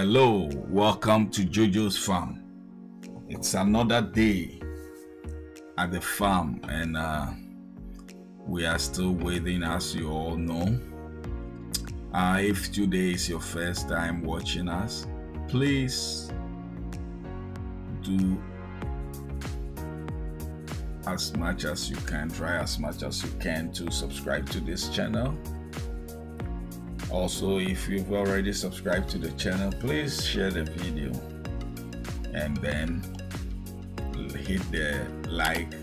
Hello, welcome to JoJo's farm. It's another day at the farm, and we are still waiting, as you all know. If today is your first time watching us, please do as much as you can, try as much as you can to subscribe to this channel. Also, if you've already subscribed to the channel, please share the video and then hit the like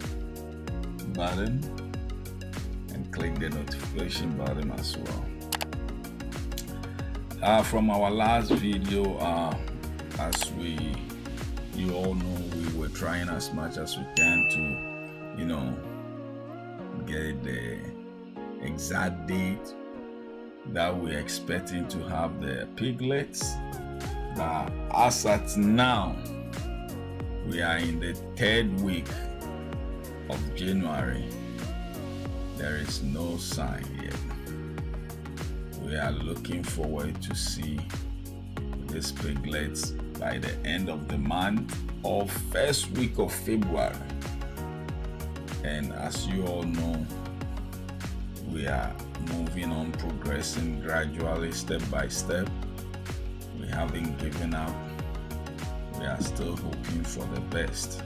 button and click the notification button as well. From our last video, as you all know, we were trying as much as we can to, get the exact date that we're expecting to have the piglets. But as at now, we are in the 3rd week of January. There is no sign yet. We are looking forward to see these piglets by the end of the month or 1st week of February. And as you all know, we are moving on, progressing gradually, step by step. We haven't given up. We are still hoping for the best.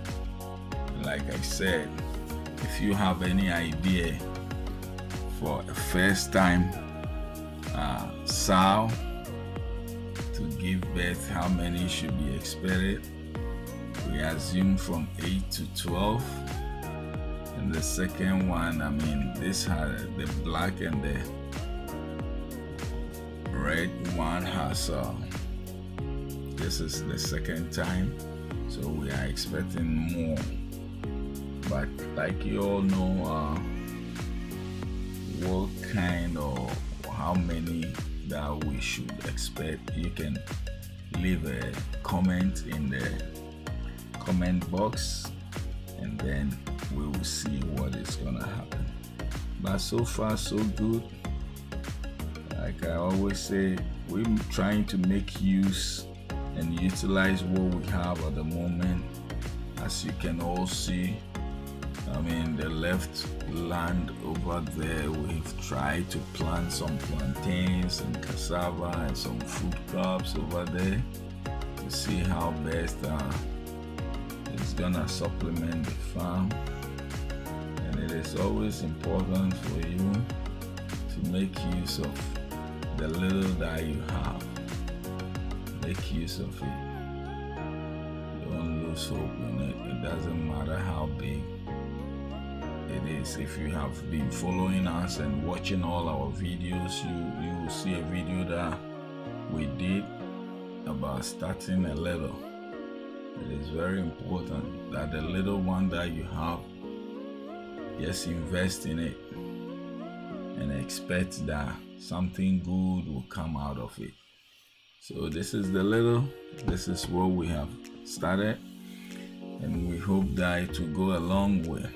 Like I said, if you have any idea for a first time sow to give birth, how many should be expected? We assume from 8 to 12. And the second one, this has the black and the red one has this is the 2nd time, so we are expecting more. But like you all know, what kind or how many that we should expect, you can leave a comment in the comment box, and then we will see what is gonna happen. But so far so good. Like I always say, we're trying to make use and utilize what we have at the moment. As you can all see, the left land over there, we've tried to plant some plantains and cassava and some food crops over there to see how best it's gonna supplement the farm. And it is always important for you to make use of the little that you have. Make use of it. Don't lose hope in it. It doesn't matter how big it is. If you have been following us and watching all our videos, you will see a video that we did about starting a little. It is very important that the little one that you have, just invest in it and expect that something good will come out of it. So this is the little, this is what we have started, and we hope that it will go a long way.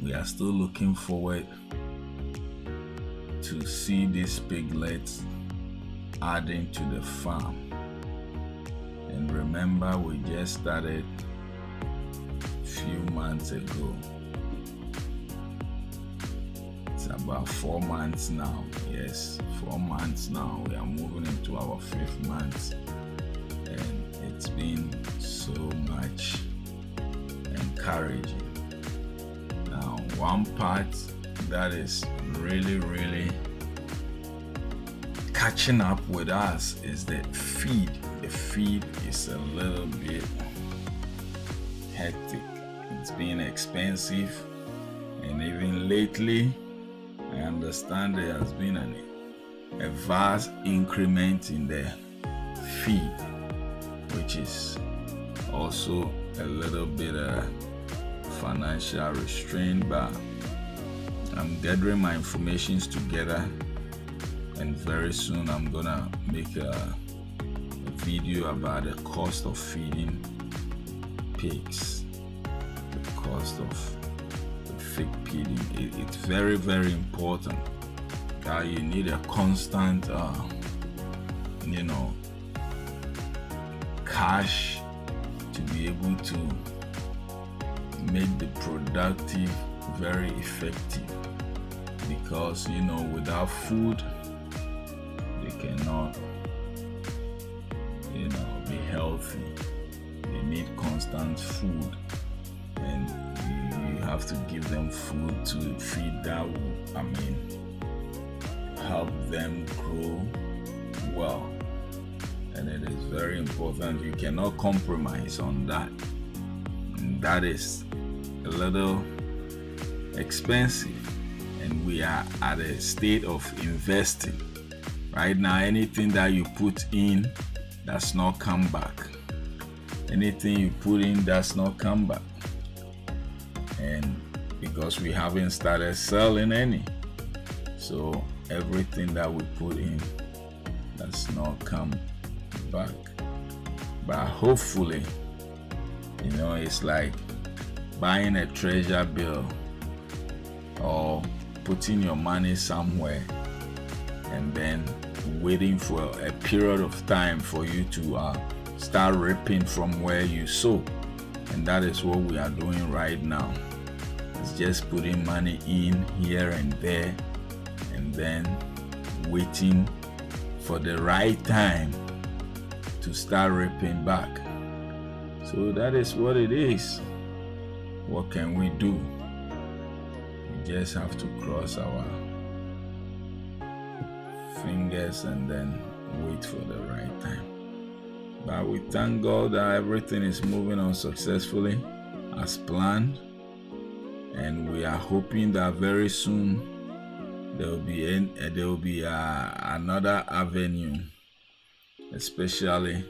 We are still looking forward to see these piglets adding to the farm. And remember, we just started a few months ago. It's about 4 months now. Yes, 4 months now. We are moving into our 5th month, and it's been so much encouraging. Now, one part that is really catching up with us is the feed. The feed is a little bit hectic. It's been expensive, and even lately, I understand there has been a vast increment in the feed, which is also a little bit financial restraint. But I'm gathering my informations together, and very soon I'm gonna make a video about the cost of feeding pigs, the cost of the fig feeding. It's very important. You need a constant cash to be able to make the productive very effective, because without food they cannot be healthy. They need constant food, and you have to give them food to feed that help them grow well. And it is very important. You cannot compromise on that. And that is a little expensive, and we are at a state of investing right now. Anything that you put in does not come back. Anything you put in does not come back, and because we haven't started selling any, so everything that we put in does not come back. But hopefully, it's like buying a treasure bill or putting your money somewhere and then waiting for a period of time for you to start reaping from where you sow. And that is what we are doing right now. It's just putting money in here and there and then waiting for the right time to start reaping back. So that is what it is. What can we do? We just have to cross our fingers and then wait for the right time. But we thank God that everything is moving on successfully as planned, and we are hoping that very soon there will be another avenue, especially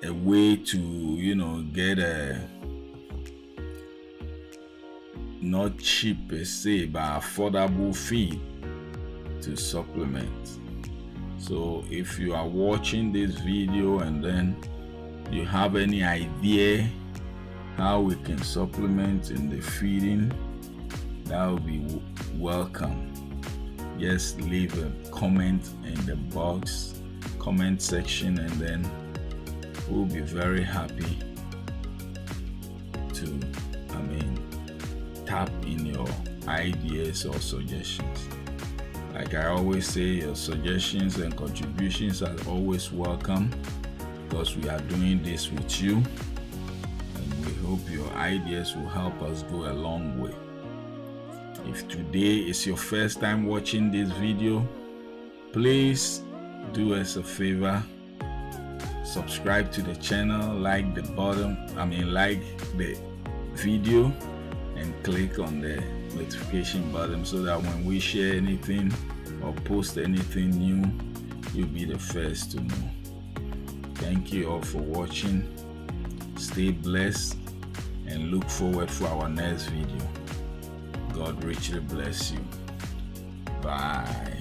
a way to get a not cheap per se but affordable feed to supplement. So if you are watching this video and then you have any idea how we can supplement in the feeding, that will be welcome. Just leave a comment in the comment section, and then we'll be very happy to tap in your ideas or suggestions. Like I always say, your suggestions and contributions are always welcome, because we are doing this with you, and we hope your ideas will help us go a long way. If today is your first time watching this video, please do us a favor, subscribe to the channel, like the video, and click on the notification button so that when we share anything or post anything new, you'll be the first to know. Thank you all for watching. Stay blessed and look forward for our next video. God richly bless you. Bye.